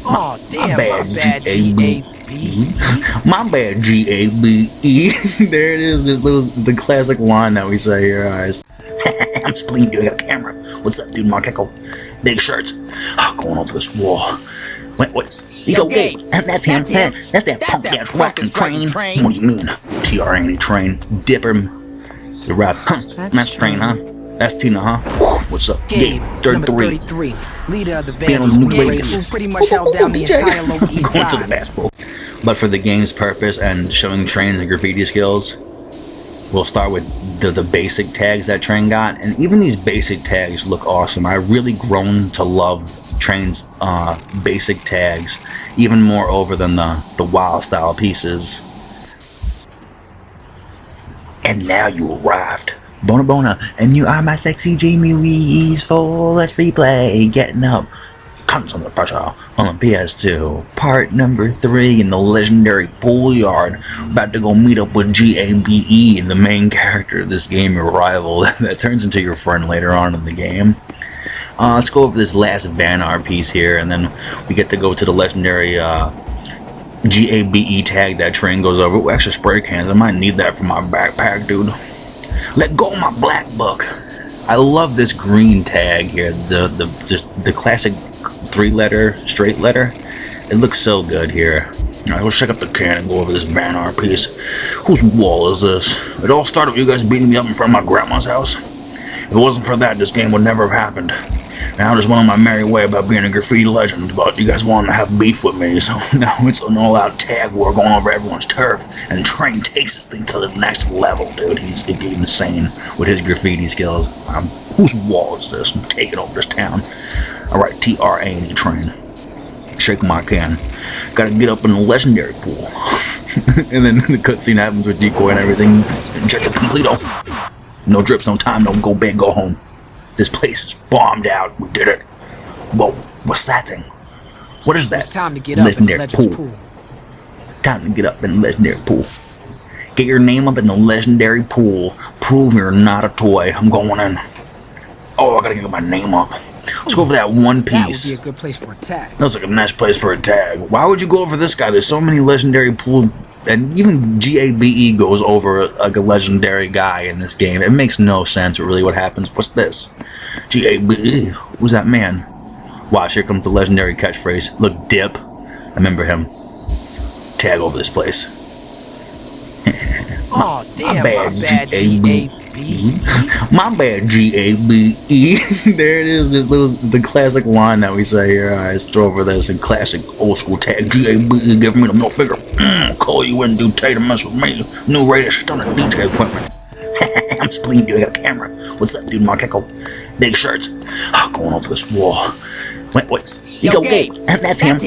Oh, damn, my bad, G-A-B-E. My bad, G-A-B-E. There it is, the classic line that we say here, guys. I'm Spleen, dude, I got a camera. What's up, dude, Mark Echo? Big shirts. Oh, going over this wall. Wait, what? You go, Gabe. That's him. That's that punk-ass rockin' TRANE. What do you mean? TRANE, TRANE. Dipper. The rap. Huh? That's TRANE, huh? That's Tina, huh? What's up? Gabe, 33. Leader of the Vandals, who pretty much held down the entire Lower East Going to the Side. basketball. But for the game's purpose and showing TRANE and graffiti skills, we'll start with the basic tags that TRANE got. And even these basic tags look awesome. I've really grown to love TRANE's basic tags even more over than the wild style pieces. And now you arrived. Bona Bona, and you are my sexy Jamie Reeves for Let's Free Play. Getting up. Comes under pressure on the PS2. Part number 3 in the legendary pool yard. About to go meet up with GABE, the main character of this game, your rival, that turns into your friend later on in the game. Let's go over this last Vanar piece here, and then we get to go to the legendary GABE tag that TRANE goes over. Ooh, extra spray cans. I might need that for my backpack, dude. Let go of my black book. I love this green tag here. The classic 3-letter straight letter. It looks so good here. Alright, let's check up the can and go over this Vanar piece. Whose wall is this? It all started with you guys beating me up in front of my grandma's house. If it wasn't for that, this game would never have happened. Now I just went on my merry way about being a graffiti legend, but you guys wanted to have beef with me, so now it's an all-out tag war going over everyone's turf, and TRANE takes this thing to the next level, dude. He's insane with his graffiti skills. Whose wall is this? I'm taking over this town. Alright, TRANE, TRANE. Shake my can. Gotta get up in the legendary pool. And then the cutscene happens with decoy and everything. Check the completo. No drips, no time, no go big, go home. This place is bombed out. We did it. Whoa, what's that thing? What is that? It's time to get up in the legendary pool. Time to get up in the legendary pool. Get your name up in the legendary pool. Prove you're not a toy. I'm going in. Oh, I gotta get my name up. Let's go over that one piece. That would be a good place for a tag. That looks like a nice place for a tag. Why would you go over this guy? There's so many legendary pool, and even GABE goes over like a legendary guy in this game. It makes no sense really what happens. What's this? GABE. Who's that man? Watch, here comes the legendary catchphrase. Look, Dip. I remember him. Tag over this place. Oh, damn, my bad, GABE. My bad, GABE. There it is, the classic line that we say here. Let's throw over this in classic old school tag. GABE, give me the middle finger. Call you in, dude. Tell you to mess with me. New radio shit on the DJ equipment. I'm Spleen, dude. I got a camera. What's up, dude? Mark Echo. Big shirts. Oh, going over this wall. Wait, what? You go, Gabe. That's him.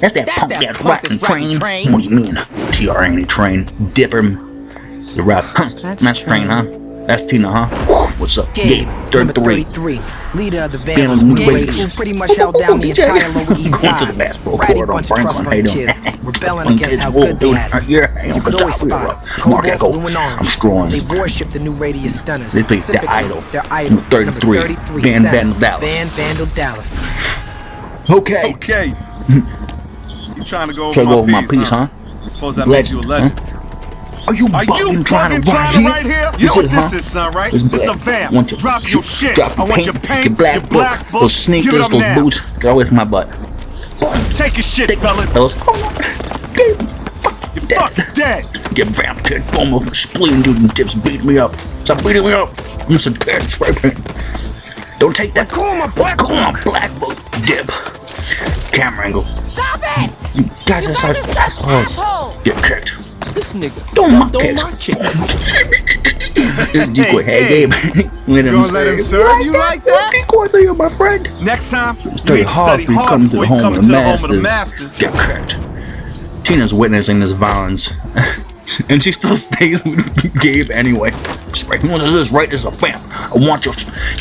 That's that punk-ass rockin' TRANE. What do you mean? TRANE, TRANE. Dipper. The rap. Huh? That's TRANE, huh? That's Tina, huh? What's up? Gabe, 33. Leader of the Vandals, who pretty much held down the entire Lower East Side. Going to the basketball court on Franklin. How you doing? Rebelling against how good they had. Yeah, I'm could always spot Mark Echo. I'm strong. They worship the new radius stunners. This be their idol. Their idol. 33. Vandal Dallas. Vandal Dallas. Okay. Okay. You trying to go Try to go over my my piece, huh? Suppose that makes you a legend. Are you bugging trying to write here? You know what this is, son, right? It's a vamp. Drop your shit. Drop I want your paint, your black book, those sneakers, those boots. Get away from my butt. Take your shit, fellas. You're dead. Get vamped, kid. Boom, up Spleen, dude, and Dips beat me up. Stop beating me up. I'm some dead spray paint. Don't take that. Go on my black book, Dip. Camera angle. Stop it! You guys are such assholes. Get kicked. This nigga. Don't kick. This decoy. Hey, Gabe. Let him serve you like that? Decoy, you're my friend. Next time, it's very hard for you to come to the home of the masters. Get kicked. Tina's witnessing this violence. And she still stays with Gabe anyway. Right, you want to do this right? There's a vamp. I want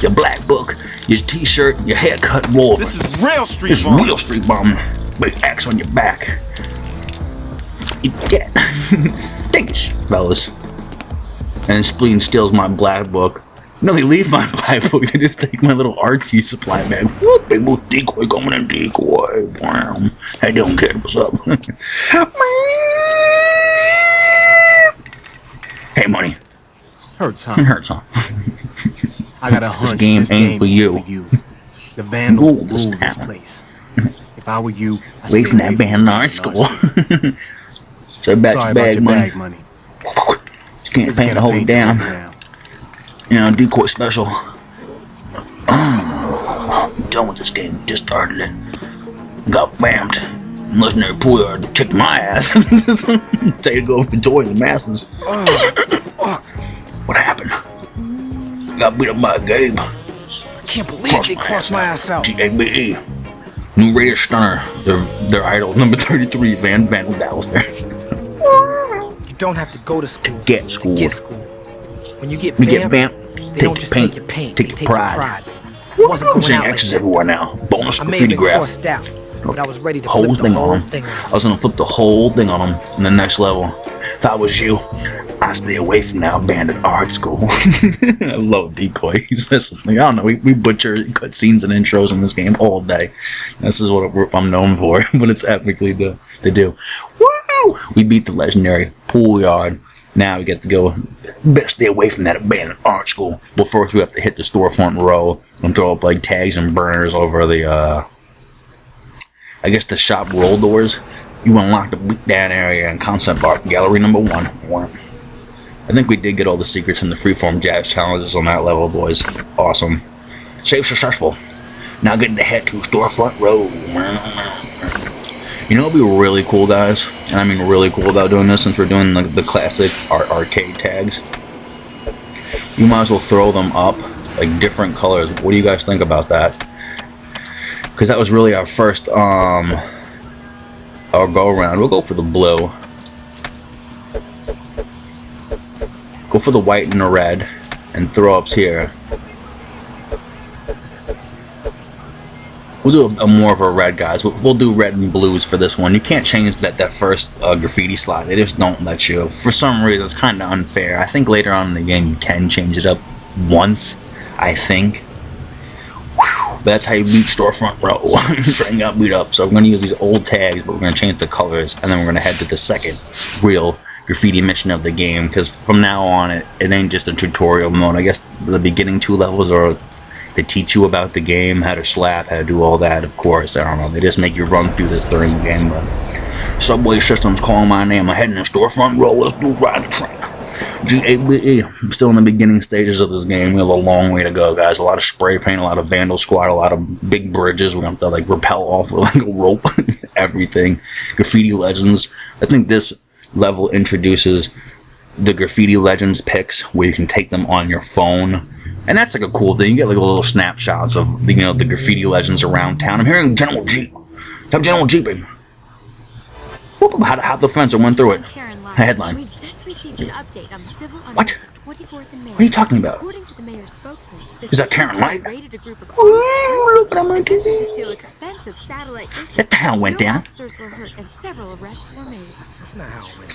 your black book, your t-shirt, your haircut, roll. This is real street bomb. This is real street bomb. Big axe on your back. Yeah. Take it, fellas. And Spleen steals my black book. No, they leave my black book. They just take my little artsy supply bag. Whoop, big boy decoy coming in decoy. Wow. How you doing, kid? What's up? Hey, money. Hurts, huh? It hurts, huh? I got a hunch. This game ain't for you. The vandals will This rule this town. place. If I were you, I'd Away stay from that band in our art school. So back Sorry to about bag your money. bag money. Just can't This paint to hold it paint down. to hold it You know, decoy special. I'm done with this game. Just started it. Got bammed. Legendary Poor kicked my ass. Tell you to go enjoy the masses. What happened? Got beat up by Gabe. I can't believe they crossed my ass out. GABE. New Raider Stunner. Their idol, number 33, Van that was there. You don't have to go to school Get school. to get school. When you get You get bammed, bammed, they don't take just your paint, take your paint, take they your pride. I wasn't I'm going seeing out like X's that. everywhere now. Bonus I may have graffiti been graph. crossed out, but I was ready to Whole flip the thing whole on thing him. on. I was gonna flip the whole thing on him in the next level. If I was you, I'd stay away from that abandoned art school. I love decoys. That's something. I don't know. We butcher cutscenes and intros in this game all day. This is what I'm known for, but it's epically to do. Woo! We beat the legendary pool yard. Now we get to go. Better stay away from that abandoned art school. But first, we have to hit the storefront row and throw up like tags and burners over the. I guess the shop roll doors. You unlock the beatdown area and concept art gallery number 1. I think we did get all the secrets in the freeform jazz challenges on that level, boys. Awesome. Save successful. Now getting to head to storefront row. You know what would be really cool, guys? And I mean really cool about doing this, since we're doing the classic arcade tags. You might as well throw them up like different colors. What do you guys think about that? Because that was really our first our go around. We'll go for the blue. Go for the white and the red and throw ups here. We'll do a more of a red, guys. We'll do red and blues for this one. You can't change that first graffiti slot. They just don't let you. For some reason, it's kind of unfair. I think later on in the game you can change it up once, I think. Whew. That's how you beat storefront row. Train got beat up. So we're going to use these old tags, but we're going to change the colors, and then we're going to head to the second real graffiti mission of the game. Because from now on, it ain't just a tutorial mode. I guess the beginning 2 levels are. They teach you about the game, how to slap, how to do all that, of course. I don't know. They just make you run through this during the game. But Subway System's calling my name. I'm heading to storefront row. Let's do ride the train. GABE. I'm still in the beginning stages of this game. We have a long way to go, guys. A lot of spray paint, a lot of vandal squad, a lot of big bridges. We're going to have to like rappel off with like a rope. Everything. Graffiti Legends. I think this level introduces the Graffiti Legends pics where you can take them on your phone. And that's like a cool thing. You get like little snapshots of the Graffiti Legends around town. I'm hearing General Jeep. Have General Jeeping. How the fence went through it. A headline. What? What are you talking about? Is that Karen Light? Look at my TV. What the hell went down? That's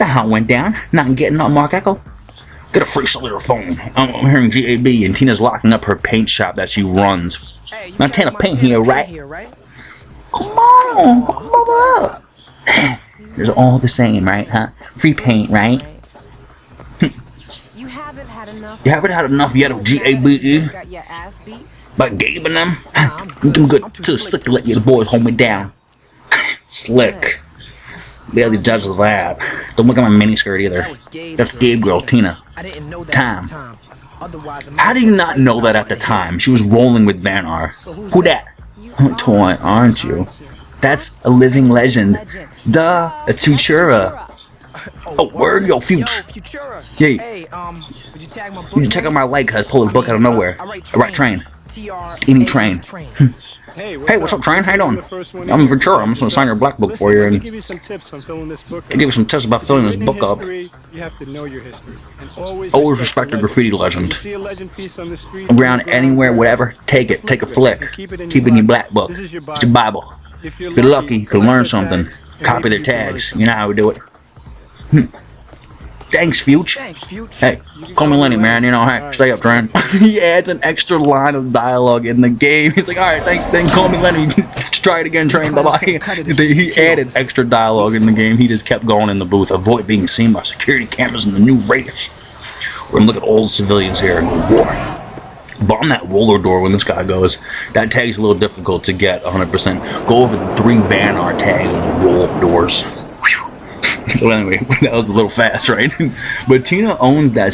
not how it went down. Not getting on Mark Echo. Get a free cellular phone. I'm hearing GAB and Tina's locking up her paint shop that she runs. Hey, Now Tina paint here, right? Come on, brother. It's all the same, right? Huh? Free paint, right? You haven't had enough. You haven't had enough yet of GABE? Got your ass beat. By Gabe and them? I'm good. Too slick to let you the boys hold me down. Slick. Barely judge that. Don't look at my miniskirt either. That's Gabe girl, Tina. Time. How do you not know that at the time? She was rolling with Van R. Who that? Toy, aren't you? That's a living legend. Duh, a Futura. Oh, word, yo, Future. Yeah. You check out my like, cause I pulled a book out of nowhere. I write Train. Any train. Hey, what's up, Train? How you doing? I'm Ventura. I'm just gonna sign your black book for you and give you some tips on filling this book up. give you some tips about filling this book up. You have to know your history. And Always respect a graffiti legend. See a legend piece on the street, Around anywhere, whatever, take it. Take a flick. Keep it in your black book. It's your Bible. If you're lucky, you can learn something. Copy their tags. You know how we do it. Thanks, Fuge. Thanks, Fuge. Hey, call me Lenny, man. You know, hey, stay up, Tran. He adds an extra line of dialogue in the game. He's like, all right, thanks, then call me Lenny. Try it again, Tran. Bye-bye. He added extra dialogue in the game. He just kept going in the booth. Avoid being seen by security cameras in the new Raiders. We're gonna look at old civilians here and go war. Bomb that roller door when this guy goes. That tag's a little difficult to get 100%. Go over the 3 Vanguard tag and roll up doors. So anyway, that was a little fast, right? But Tina owns that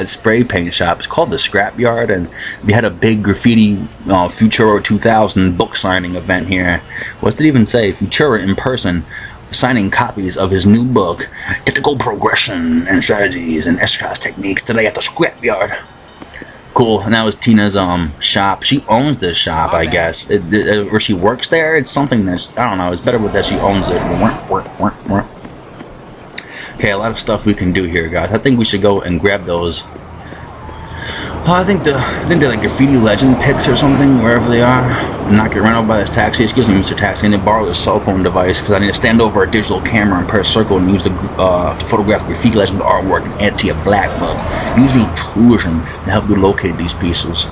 spray paint shop. It's called the Scrapyard, and they had a big Graffiti Futura 2000 book signing event here. What's it even say? Futura in person, signing copies of his new book, Tactical Progression and Strategies and Exercise Techniques, today at the Scrapyard. Cool. And that was Tina's shop. She owns this shop, I guess. Or she works there. It's something that, I don't know, it's better that she owns it. Okay, a lot of stuff we can do here, guys. I think we should go and grab those. I think they're like Graffiti Legend picks or something, wherever they are. Not get run over by this taxi. Excuse me, Mr. Taxi. I need to borrow this cell phone device because I need to stand over a digital camera and press circle and use to photograph Graffiti Legend artwork and add to your black book. Use the intrusion to help you locate these pieces.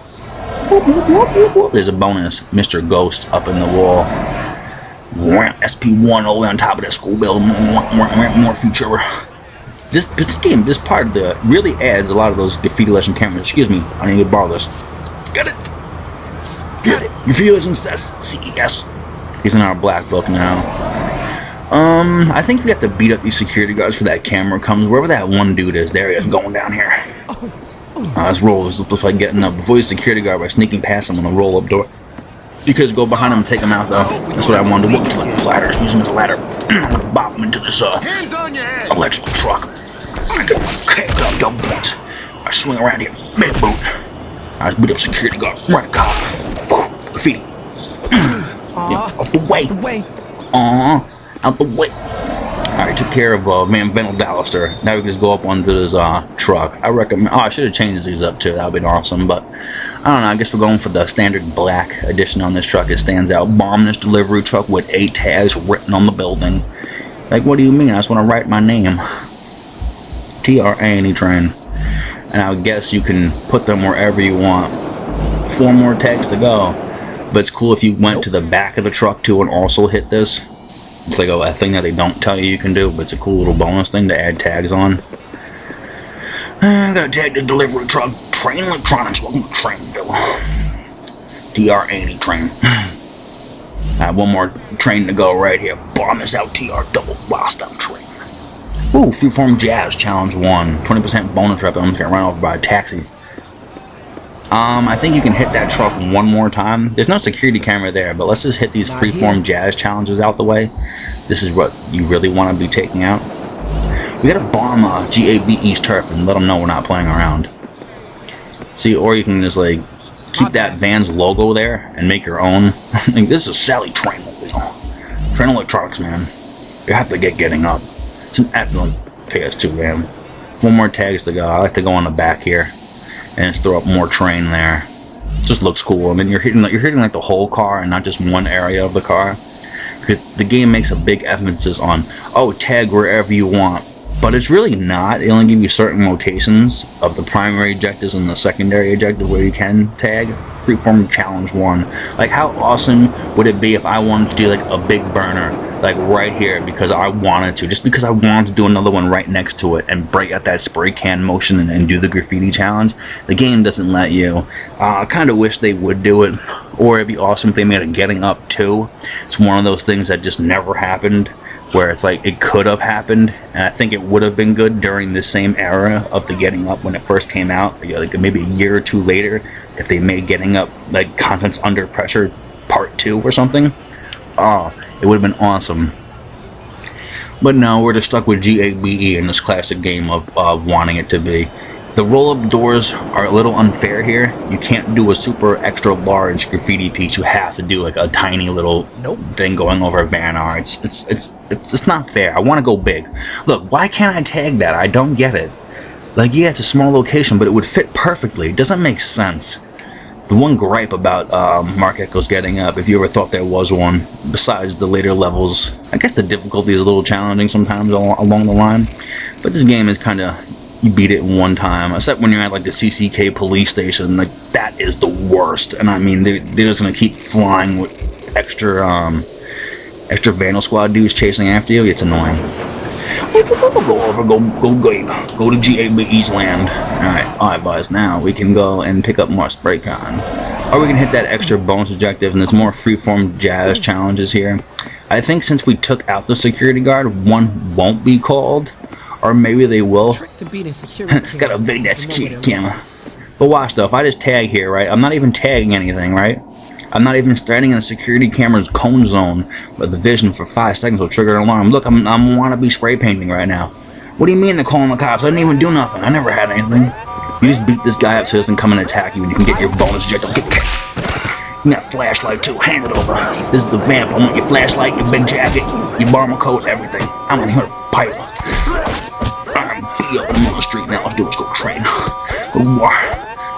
There's a bonus, Mr. Ghost up in the wall. SP1 all the way on top of that school building. More future. This game, this part really adds a lot of those Graffiti Legend cameras. Excuse me, I need to borrow this. Got it. Got it. Graffiti Legend says CES. He's in our black book now. I think we have to beat up these security guards for that camera comes. Wherever that one dude is, there he is going down here. Let's roll. This looks like getting up. Avoid the security guard by sneaking past him on the roll-up door. You could go behind him and take him out, though. That's what I wanted to walk to the ladder. Use him as a ladder. Bop him into this electrical truck. I get kicked up double points. I swing around here, big boot. I beat up security guard. Run a cop. Graffiti. Yeah, out the way. Out the way. Alright, took care of Van Benel Dallister. Now we can just go up onto this truck. I recommend. Oh, I should have changed these up too. That would be awesome. But I don't know. I guess we're going for the standard black edition on this truck. It stands out. Bomb this delivery truck with 8 tags written on the building. Like, what do you mean? I just want to write my name. TRANE. And I guess you can put them wherever you want. 4 more tags to go. But it's cool if you went to the back of the truck too and also hit this. It's like a thing that they don't tell you can do, but it's a cool little bonus thing to add tags on. I gotta tag the delivery truck. TRANE Electronics. Welcome to Trainville. TRANE. I have one more train to go right here. Bomb this out TR double blast up train. Ooh, Freeform Jazz Challenge 1. 20% bonus rep. I'm just getting run over by a taxi. I think you can hit that truck one more time. There's no security camera there, but let's just hit these Freeform Jazz challenges out the way. This is what you really want to be taking out. We gotta bomb GAB East Turf and let them know we're not playing around. See, or you can just like keep that Van's logo there and make your own. Like, this is Sally TRANE Mobile. TRANE Electronics, man. You have to get getting up. It's an excellent PS2 game. 4 more tags to go. I like to go on the back here and just throw up more train there. Just looks cool. I mean, you're hitting like the whole car and not just one area of the car. Because the game makes a big emphasis on, oh, tag wherever you want. But it's really not. They only give you certain locations of the primary objectives and the secondary objective where you can tag. Freeform Challenge 1. Like, how awesome would it be if I wanted to do like a big burner, like right here, because I wanted to, just because I wanted to do another one right next to it and break out that spray can motion and do the graffiti challenge. The game doesn't let you. I kind of wish they would do it, or it'd be awesome if they made a Getting Up 2. It's one of those things that just never happened, where it's like it could have happened, and I think it would have been good during the same era of the Getting Up when it first came out, like maybe a year or 2 later, if they made Getting Up like Contents Under Pressure Part 2 or something. Oh, it would have been awesome. But no, we're just stuck with GABE in this classic game of wanting it to be. The roll-up doors are a little unfair here. You can't do a super extra large graffiti piece. You have to do like a tiny little thing going over a van art. It's not fair. I want to go big. Look, why can't I tag that? I don't get it. Like, yeah, it's a small location, but it would fit perfectly. It doesn't make sense. The one gripe about Mark Echo's getting up, if you ever thought there was one, besides the later levels, I guess the difficulty is a little challenging sometimes along the line, but this game is kind of, you beat it in one time, except when you're at like the CCK police station. Like, that is the worst, and I mean, they're just going to keep flying with extra Vandal Squad dudes chasing after you. It's annoying. Go over, go Gabe, go to GABE's land. Alright, boys, now we can go and pick up more spray con. Or we can hit that extra bonus objective, and there's more freeform jazz challenges here. I think since we took out the security guard, one won't be called, or maybe they will. Gotta big that security camera. But watch though, if I just tag here, right, I'm not even tagging anything, right? I'm not even standing in the security camera's cone zone, but the vision for 5 seconds will trigger an alarm. Look, I'm wannabe spray painting right now. What do you mean they're calling the cops? I didn't even do nothing. I never had anything. You just beat this guy up so he doesn't come and attack you, and you can get your bonus objective. Get kicked. You got a flashlight too. Hand it over. This is the vamp. I want your flashlight, your big jacket, your bomber coat, everything. I'm in here to pipe. I'm up in the middle of the street now. All I do is go train.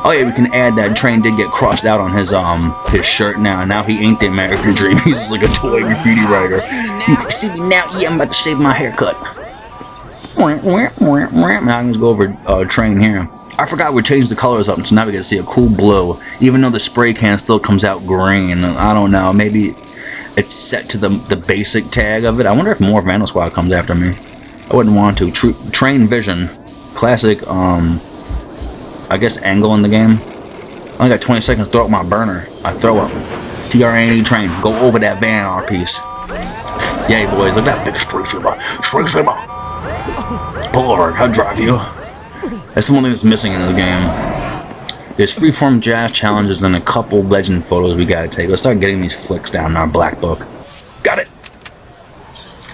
Oh yeah, we can add that TRANE did get crossed out on his shirt now. Now he ain't the American dream. He's just like a toy graffiti writer. See me now? Yeah, I'm about to shave my haircut. Now I can just go over TRANE here. I forgot we changed the colors up, so now we can see a cool blue. Even though the spray can still comes out green. I don't know. Maybe it's set to the basic tag of it. I wonder if more Vandal Squad comes after me. I wouldn't want to. TRANE Vision, classic. I guess angle in the game. I only got 20 seconds to throw up my burner. I throw up. TRANE, go over that banner piece. Yay, boys, look at that big street sweeper. Street sweeper. Pull over, I'll drive you. That's the one thing that's missing in the game. There's freeform jazz challenges and a couple legend photos we gotta take. Let's start getting these flicks down in our black book. Got it.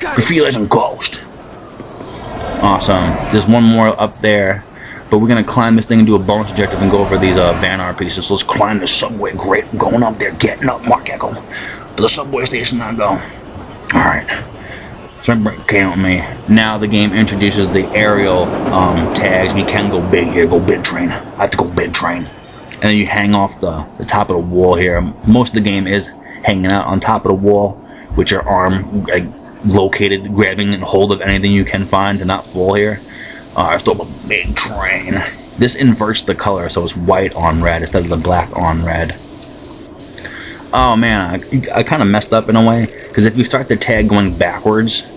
Graffiti Legend Ghost. Awesome. There's one more up there. But we're going to climb this thing and do a bonus objective and go over these banner pieces. So let's climb the subway. Great. I'm going up there, getting up, Mark Echo. To the subway station I go. Alright. So came with me. Now the game introduces the aerial tags. We can go big here. Go big train. I have to go big train. And then you hang off the top of the wall here. Most of the game is hanging out on top of the wall with your arm located, grabbing and hold of anything you can find to not fall here. I stole a big train. This inverts the color, so it's white on red instead of the black on red. Oh man, I kind of messed up in a way, because if you start the tag going backwards,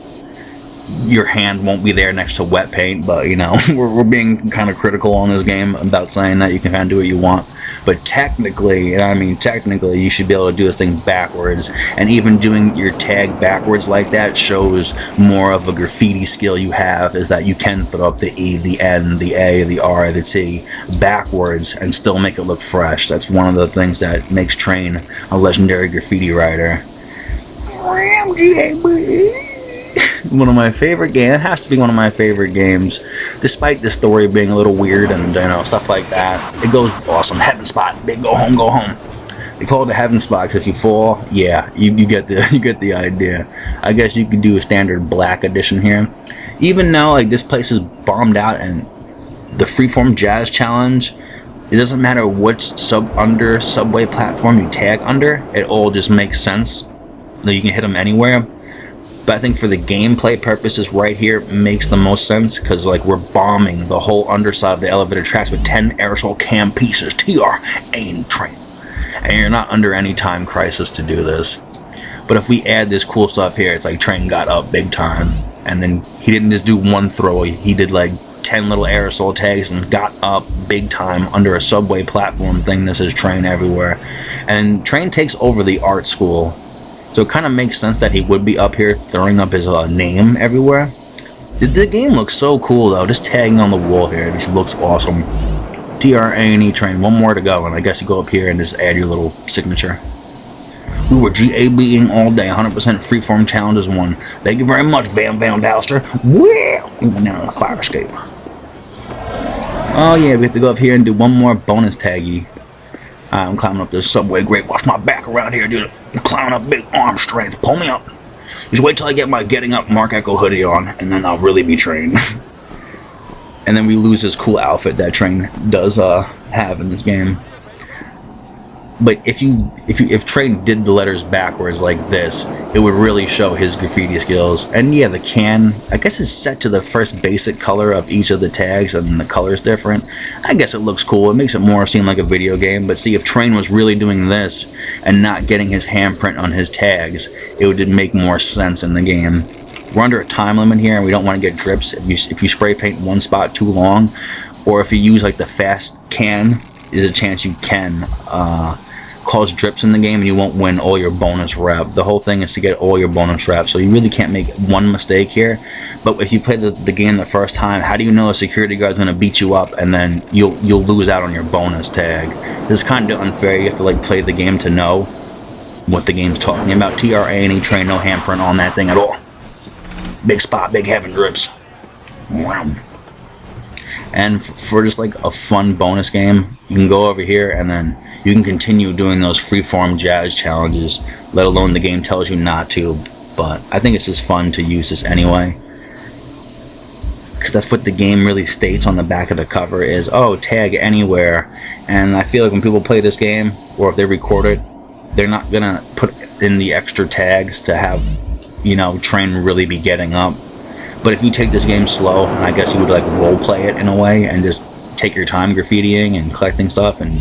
your hand won't be there next to wet paint, but you know, we're being kind of critical on this game about saying that you can kind of do what you want. But technically, and I mean technically, you should be able to do this thing backwards, and even doing your tag backwards like that shows more of a graffiti skill you have, is that you can throw up the E, the N, the A, the R, the T backwards and still make it look fresh. That's one of the things that makes TRANE a legendary graffiti writer. One of my favorite games. It has to be one of my favorite games, despite the story being a little weird and you know stuff like that. It goes awesome. Heaven spot, big go home, go home. They call it a heaven spot because if you fall, yeah, you get the idea. I guess you could do a standard black edition here. Even though like this place is bombed out and the freeform jazz challenge, it doesn't matter which subway platform you tag under. It all just makes sense. That you can hit them anywhere. But I think for the gameplay purposes right here, it makes the most sense, because like we're bombing the whole underside of the elevator tracks with 10 aerosol cam pieces. TRANE. And you're not under any time crisis to do this. But if we add this cool stuff here, it's like TRANE got up big time, and then he didn't just do one throw, he did like 10 little aerosol tags and got up big time under a subway platform thing that says TRANE everywhere. And TRANE takes over the art school. So it kind of makes sense that he would be up here throwing up his name everywhere. The game looks so cool though, just tagging on the wall here, it just looks awesome. TRANE, one more to go, and I guess you go up here and just add your little signature. We were GABing all day, 100% freeform challenges won. Thank you very much, Van Dalster. Well, we went down on a fire escape. Oh yeah, we have to go up here and do one more bonus taggy. I'm climbing up this subway. Great, watch my back around here, dude. I'm climbing up, big arm strength. Pull me up. Just wait till I get my getting up Mark Echo hoodie on, and then I'll really be TRANE. And then we lose this cool outfit that TRANE does have in this game. But if TRANE did the letters backwards like this, it would really show his graffiti skills. And yeah, the can, I guess it's set to the first basic color of each of the tags, and then the color's different. I guess it looks cool. It makes it more seem like a video game. But see, if TRANE was really doing this and not getting his handprint on his tags, it would make more sense in the game. We're under a time limit here, and we don't want to get drips. If you spray paint one spot too long, or if you use like the fast can, there's a chance you can cause drips in the game and you won't win all your bonus rep. The whole thing is to get all your bonus reps, so you really can't make one mistake here. But if you play the game the first time, how do you know a security guard's gonna beat you up and then you'll lose out on your bonus tag? This is kind of unfair. You have to like play the game to know what the game's talking about. TRANE, TRANE, no handprint on that thing at all. Big spot, big heaven drips. Wow. And for just like a fun bonus game, you can go over here and then you can continue doing those freeform jazz challenges, let alone the game tells you not to. But I think it's just fun to use this anyway, because that's what the game really states on the back of the cover is, oh, tag anywhere. And I feel like when people play this game, or if they record it, they're not gonna put in the extra tags to have, you know, TRANE really be getting up. But if you take this game slow, and I guess you would like role play it in a way and just take your time graffitiing and collecting stuff and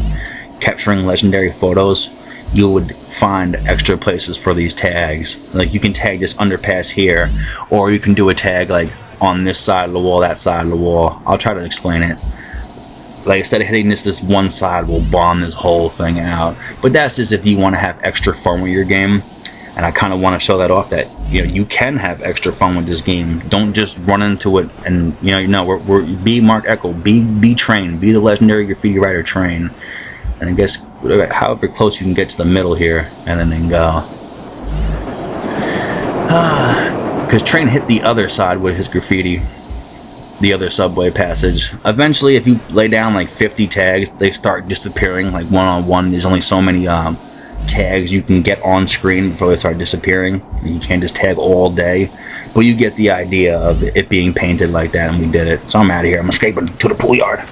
capturing legendary photos, you would find extra places for these tags. Like you can tag this underpass here, or you can do a tag like on this side of the wall, that side of the wall. I'll try to explain it. Like instead of hitting this one side will bomb this whole thing out. But that's just if you want to have extra fun with your game. And I kind of want to show that off, that you know you can have extra fun with this game. Don't just run into it and we're be Mark Echo, be TRANE, be the legendary graffiti writer TRANE. And I guess however close you can get to the middle here, and then go. Because TRANE hit the other side with his graffiti, the other subway passage. Eventually, if you lay down like 50 tags, they start disappearing like one-on-one. There's only so many tags you can get on screen before they start disappearing. You can't just tag all day, but you get the idea of it being painted like that, and we did it. So I'm out of here. I'm escaping to the pool yard.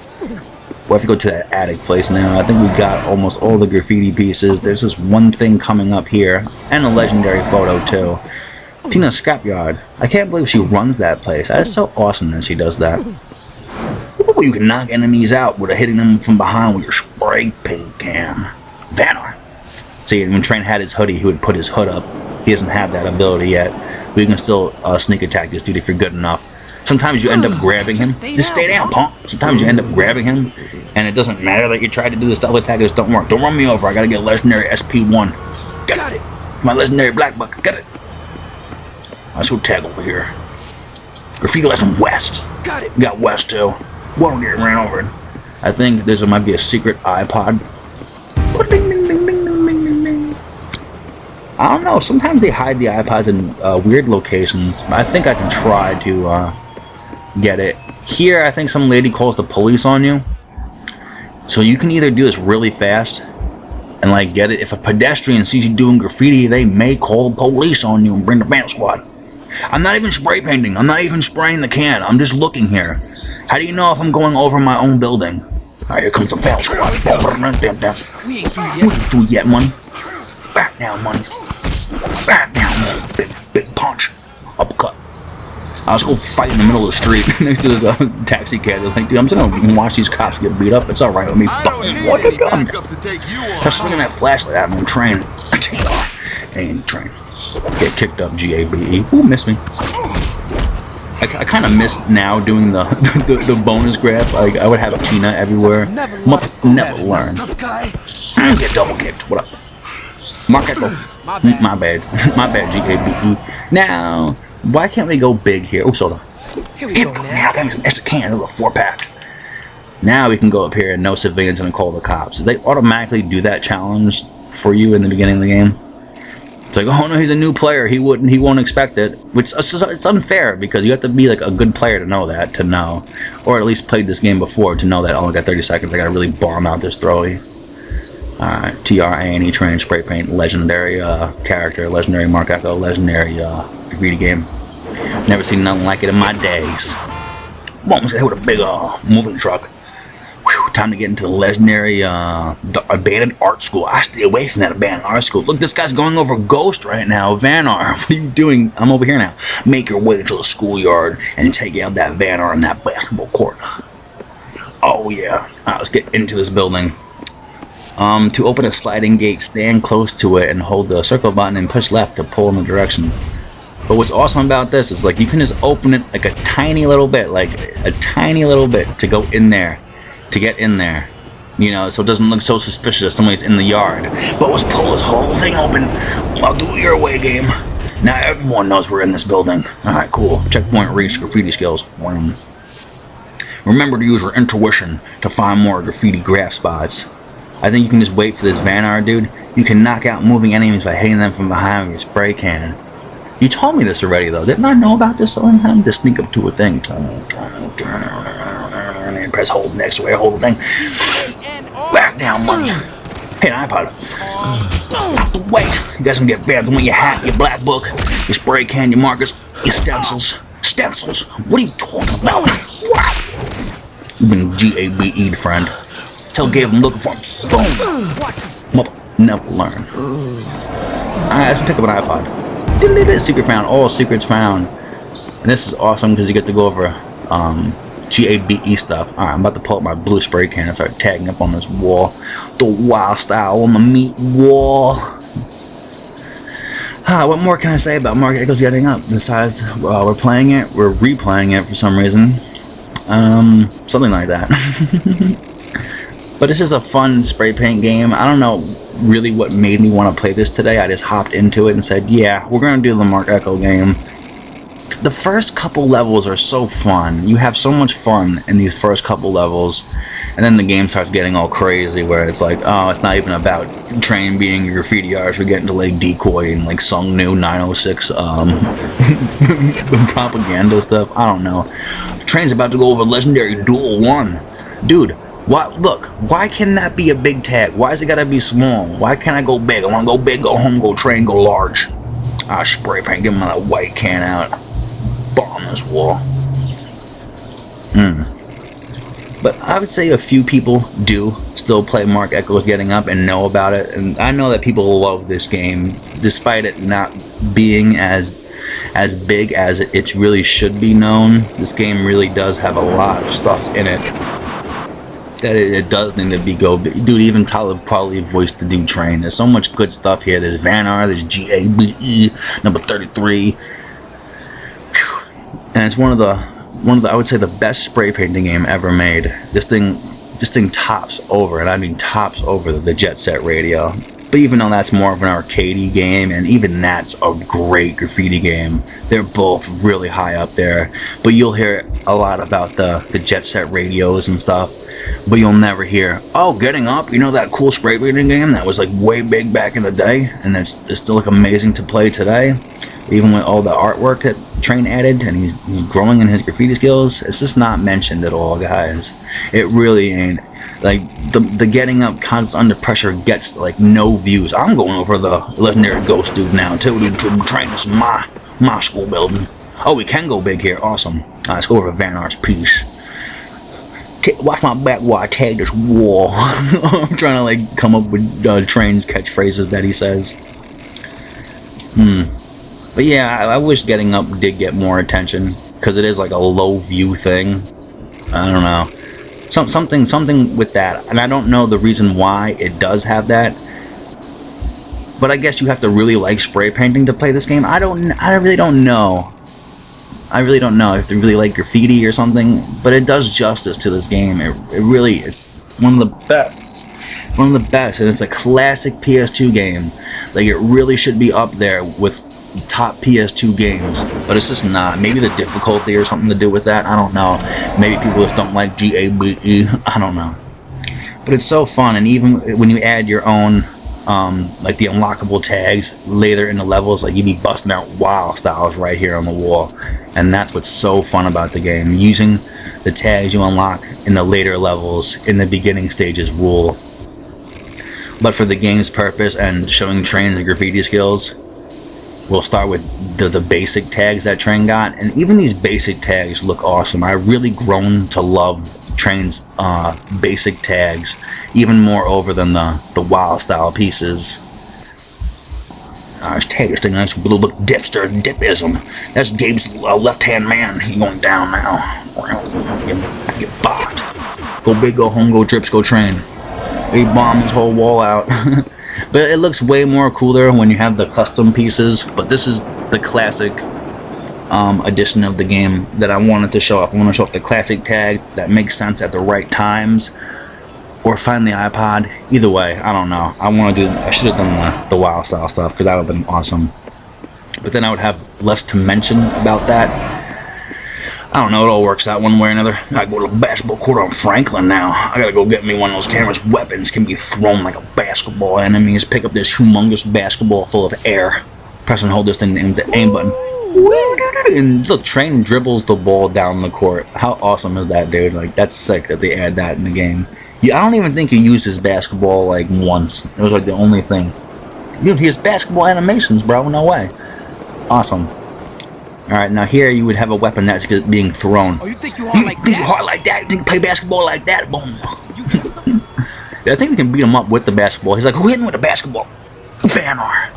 We'll have to go to that attic place now. I think we got almost all the graffiti pieces. There's this one thing coming up here, and a legendary photo too. Tina's Scrapyard. I can't believe she runs that place. That is so awesome that she does that. Ooh, you can knock enemies out without hitting them from behind with your spray paint can. Vanna. See, when TRANE had his hoodie, he would put his hood up. He doesn't have that ability yet. But you can still sneak attack this dude if you're good enough. Sometimes you end up grabbing him. Just stay down, punk. Sometimes you end up grabbing him, and it doesn't matter that you tried to do the stealth attack. It just don't work. Don't run me over. I gotta get legendary SP1. Got it. My legendary black buck. Got it. Let's go tag over here. Graffiti lesson west. Got it. We got west too. Whoa, getting ran over. I think there might be a secret iPod. I don't know. Sometimes they hide the iPods in weird locations. I think I can try to get it. Here, I think some lady calls the police on you. So you can either do this really fast and like get it. If a pedestrian sees you doing graffiti, they may call the police on you and bring the band squad. I'm not even spray painting. I'm not even spraying the can. I'm just looking here. How do you know if I'm going over my own building? Alright, here comes the band squad. We ain't through yet, money. Back down, money. Back down, money. Big punch. Uppercut. I was go fight in the middle of the street next to this taxi cab. They're like, dude, I'm just gonna watch these cops get beat up. It's alright with me. What the dumb? Start swinging that flashlight at me and TRANE. And TRANE. Get kicked up, GABE. Ooh, missed me. I kind of miss now doing the bonus graph. Like I would have Tina everywhere. Never learn. Get double kicked. What up? Mark Echo. My bad. My bad, GABE. Now, why can't we go big here? Oh, soda. Here we go now. That means an extra can. There's a 4-pack. Now we can go up here and no civilians and call the cops. They automatically do that challenge for you in the beginning of the game. It's like, oh no, he's a new player. He won't expect it. Which it's unfair because you have to be like a good player to know that, or at least played this game before to know that. Oh, I got 30 seconds. I gotta really bomb out this throwy. Alright, TRANE, TRANE, spray paint, legendary character, legendary Mark Echo, legendary graffiti game. Never seen nothing like it in my days. Boom, with a big moving truck. Whew, Time to get into the legendary, the abandoned art school. I stay away from that abandoned art school. Look, this guy's going over Ghost right now. Vanar, what are you doing? I'm over here now. Make your way to the schoolyard and take out that Vanar in that basketball court. Oh yeah. Alright, let's get into this building. To open a sliding gate, stand close to it and hold the circle button and push left to pull in the direction. But what's awesome about this is like you can just open it like a tiny little bit, to go in there, to get in there, you know, so it doesn't look so suspicious if somebody's in the yard. But let's pull this whole thing open. I'll do it your way, game. Now everyone knows we're in this building. Alright, cool. Checkpoint reached. Graffiti skills. Remember to use your intuition to find more graffiti graph spots. I think you can just wait for this Vanar, dude. You can knock out moving enemies by hitting them from behind with your spray can. You told me this already, though. Didn't I know about this all the time? Just sneak up to a thing. And press hold next to it. Hold the thing. Back down, money. Hey, an iPod. Wait. You guys can get banned. Your hat, your black book, your spray can, your markers, your stencils. Stencils? What are you talking about? What? You've been GABE'd, friend. Tell Gabe I'm looking for him. Boom! Mother, never learn. Alright, let's pick up an iPod. Secret found. All secrets found. And this is awesome because you get to go over GABE stuff. Alright, I'm about to pull up my blue spray can and start tagging up on this wall. The wild style on the meat wall. What more can I say about Mark Echo's Getting Up? Besides, we're playing it, we're replaying it for some reason. Something like that. But this is a fun spray paint game. I don't know really what made me want to play this today. I just hopped into it and said, yeah, we're going to do the Mark Echo game. The first couple levels are so fun. You have so much fun in these first couple levels. And then the game starts getting all crazy where it's like, oh, it's not even about TRANE being a graffiti artist. We're getting to like decoy and like Sung New 906 propaganda stuff. I don't know. TRANE's about to go over Legendary Duel 1. Dude, what? Look, why can that be a big tag? Why is it gotta be small? Why can't I go big? I wanna go big, go home, go TRANE, go large. Spray paint, give him that white can out. Bomb this wall. But I would say a few people do still play Mark Echo's Getting Up and know about it. And I know that people love this game, despite it not being as big as it really should be known. This game really does have a lot of stuff in it that it does need to be go big. Dude, even Tyler probably voiced the dude TRANE. There's so much good stuff here. There's Vanar, there's GABE, number 33. And it's one of the I would say the best spray painting game ever made. This thing tops over, and I mean tops over the Jet Set Radio. But even though that's more of an arcadey game, and even that's a great graffiti game, they're both really high up there. But you'll hear a lot about the Jet Set Radios and stuff, but you'll never hear, oh, Getting Up, you know that cool spray painting game that was like way big back in the day, and it's still like amazing to play today, even with all the artwork that TRANE added, and he's growing in his graffiti skills. It's just not mentioned at all, guys. It really ain't. Like the Getting Up Constant Under Pressure gets like no views. I'm going over the Legendary Ghost dude now too. TRANE is my school building. Oh, we can go big here. Awesome. Let's go over Vanar's piece. Watch my back while I tag this wall. I'm trying to like come up with TRANE catchphrases that he says. But yeah, I wish Getting Up did get more attention, because it is like a low view thing. I don't know. Something with that, and I don't know the reason why it does have that. But I guess you have to really like spray painting to play this game. I really don't know. I really don't know if they really like graffiti or something, but it does justice to this game. It's one of the best. One of the best, and it's a classic PS2 game. Like, it really should be up there with top PS2 games, but it's just not. Maybe the difficulty or something to do with that. I don't know. Maybe people just don't like GABE. I don't know. But it's so fun, and even when you add your own, like the unlockable tags later in the levels, like you'd be busting out wild styles right here on the wall, and that's what's so fun about the game. Using the tags you unlock in the later levels in the beginning stages rule. But for the game's purpose and showing TRANE's graffiti skills, we'll start with the basic tags that TRANE got, and even these basic tags look awesome. I really grown to love Trane's basic tags, even more over than the wild style pieces. Let's take this thing, nice little look dipster, dipism. That's Gabe's left-hand man. He going down now. Get bopped. Go big, go home, go drips, go TRANE. He bombed his whole wall out. But it looks way more cooler when you have the custom pieces. But this is the classic edition of the game that I wanted to show off. I want to show off the classic tag that makes sense at the right times. Or find the iPod. Either way, I don't know. I should have done the wild style stuff because that would have been awesome. But then I would have less to mention about that. I don't know, it all works out one way or another. I go to the basketball court on Franklin now. I gotta go get me one of those cameras. Weapons can be thrown like a basketball. Enemies pick up this humongous basketball full of air. Press and hold this thing with the aim button. And look, TRANE dribbles the ball down the court. How awesome is that, dude? Like, that's sick that they add that in the game. Yeah, I don't even think he used his basketball like once. It was like the only thing. Dude, he has basketball animations, bro. No way. Awesome. Alright, now here you would have a weapon that's being thrown. Oh, you think you hard like that? You hard like that? You think you play basketball like that? Boom. Yeah, I think we can beat him up with the basketball. He's like, who hit him with the basketball? Vanar.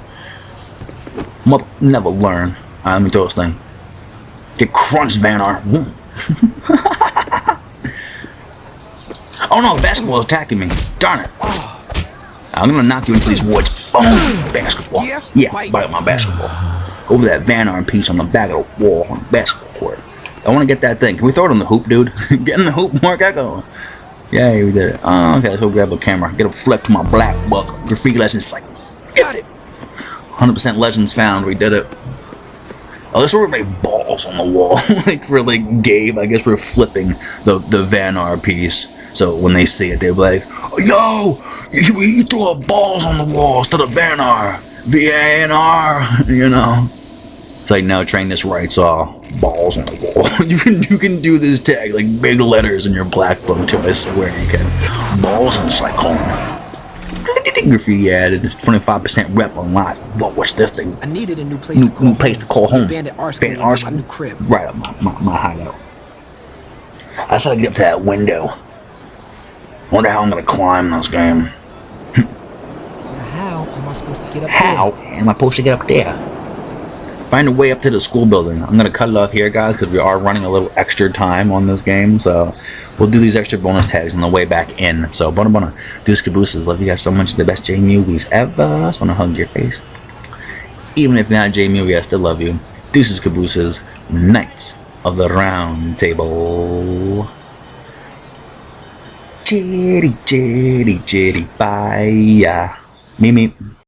Never learn. Let me throw this thing. Get crunched, Vanar. Oh no, the basketball is attacking me. Darn it. I'm gonna knock you into these woods. Boom! Basketball. Yeah, bite my basketball. Over that Vanar piece on the back of the wall on the basketball court. I want to get that thing. Can we throw it on the hoop, dude? Get in the hoop, Mark Echo. Yeah, we did it. Okay, let's go grab a camera. Get a flick to my black buck. Graffiti Legends Sickened. Got it. 100% legends found. We did it. Oh, this is where we make balls on the wall. Like for like Gabe, I guess we're flipping the Vanar piece. So when they see it, they'll be like, yo, you throw up balls on the walls to the Vanar. V-A-N-R, you know. It's like, no, TRANE this right, so balls on the wall. you can do this tag, like big letters in your black book too, I swear you can. Balls and Sickened. Graffiti added, 25% rep unlocked. What's this thing? I needed a new place to call home. Bandit R School. New crib. Right up my hideout. I just gotta get up to that window. Wonder how I'm gonna climb this game. How am I supposed to get up there? How am I supposed to get up there? Find a way up to the school building. I'm gonna cut it off here, guys, because we are running a little extra time on this game. So we'll do these extra bonus tags on the way back in. So bona deuce cabooses. Love you guys so much. The best J movies ever. I just wanna hug your face. Even if you're not a J movie, I still love you. Deuces cabooses. Knights of the Round Table. Jitty, bye. Me.